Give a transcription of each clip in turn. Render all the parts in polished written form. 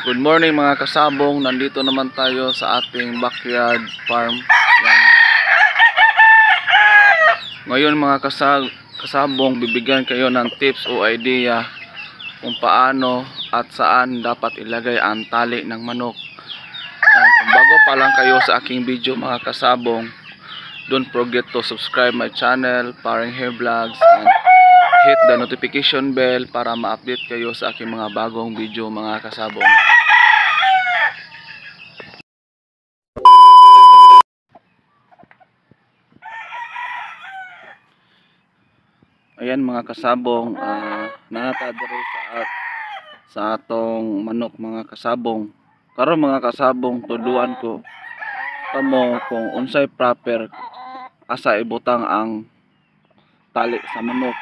Good morning mga kasabong, nandito naman tayo sa ating backyard farm. Yan. Ngayon mga kasabong, bibigyan kayo ng tips o idea kung paano at saan dapat ilagay ang tali ng manok. Kung bago pa lang kayo sa aking video mga kasabong, don't forget to subscribe my channel, Paring Hair Vlogs, and hit the notification bell para ma-update kayo sa aking mga bagong video mga kasabong. Ayan mga kasabong, nakatadari sa atong manok mga kasabong. Karon mga kasabong, tuduan ko kamo kung unsay proper asa ibutang ang tali sa manok.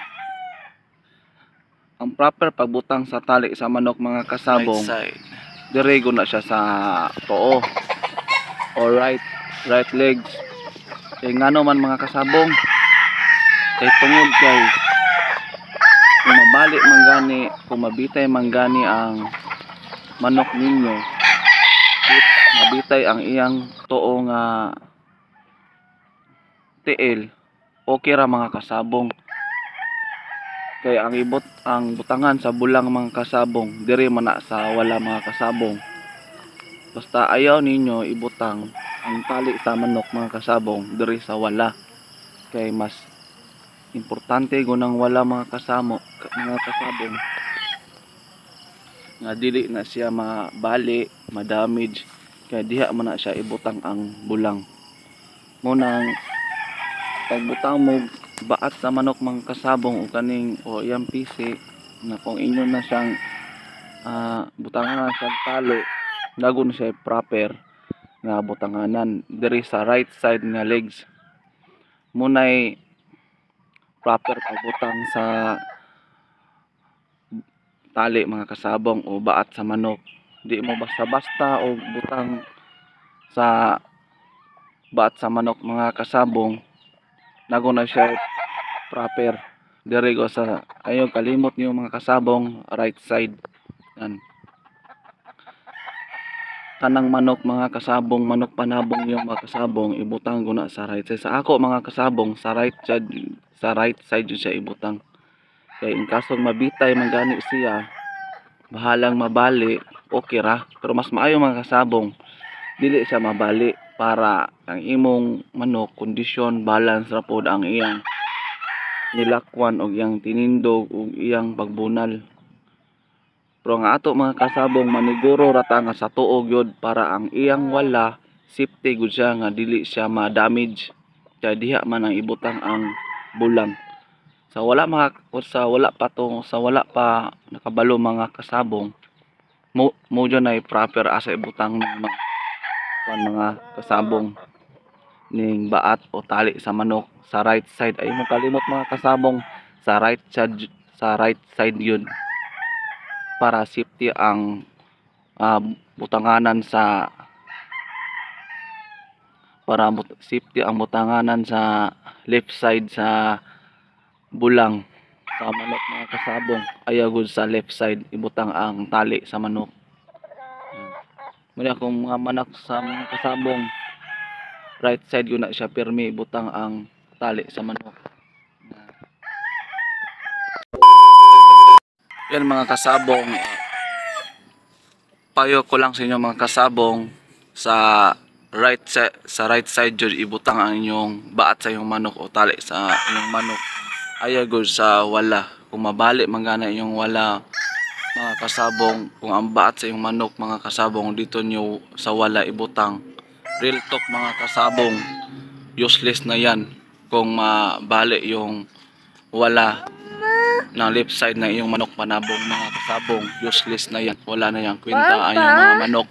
Ang proper pagbutang sa tali sa manok mga kasabong, dirego na siya sa too o right legs. Kay ngano man mga kasabong, kay tungod kay kung mabalik manggani, kung mabitay manggani ang manok ninyo, mabitay ang iyang too nga tiil, okay ra mga kasabong. Kaya ang butangan sa bulang mga kasabong, diri man na sa wala mga kasabong. Basta ayaw ninyo ibutang ang tali sa manok mga kasabong diri sa wala. Kay mas importante gunang wala mga kasabong nga dili na siya mabali, madamage, kaya diha man na siya ibutang ang bulang. Munang pagbutang mo baat sa manok mga kasabong o kaning o iyang pisi na kung inyo na siyang butangan sa tali, lago na siya proper nga butanganan diri sa right side nga legs. Munay proper pagbutang sa tali mga kasabong o baat sa manok. Di mo basta-basta o butang sa baat sa manok mga kasabong, lago na siya proper. Diri go sa ayaw kalimot niyo mga kasabong, right side. Yan. Tanang manok mga kasabong, manok panabong niyo mga kasabong, ibutang guna sa right side. Sa ako mga kasabong, sa right side yun siya ibutang. Kaya in kasong mabitay manggani siya, bahalang mabali, okay ra. Pero mas maayo mga kasabong, dili siya mabali para ang imong manok kondisyon balance ra pod ang iyang nilakwan og iyang tinindog og iyang pagbunal. Pero nga ato mga kasabong, maniguro ra ta nga sa tuo gyud para ang iyang wala safety gud siya nga dili siya ma-damage. Kaya diha man ang ibutang ang bulang. Sa wala pa nakabalo mga kasabong, mo dyan ay proper asa ibutang ng mga kasabong ning baat o tali sa manok sa right side. Ay mo kalimot mga kasabong, sa right side yun para safety ang butanganan sa left side sa bulang sa manok mga kasabong. Ayaw gud sa left side ibutang ang tali sa manok. Muna kung mga manak sa mga kasabong, right side yun na siya pirmi ibutang ang tali sa manok. Yan mga kasabong, payo ko lang sa inyo mga kasabong, sa right side jud ibutang ang inyong baat sa inyong manok o tali sa inyong manok. Ayaw gud sa wala. Kung mabali manggana inyong wala mga kasabong, kung ang baat sa inyong manok mga kasabong dito nyo sa wala ibutang, real talk mga kasabong, useless na yan. Kung mabali yung wala ng left side na iyong manok panabong mga kasabong, useless na yan. Wala na yan kwenta ang iyong mga manok.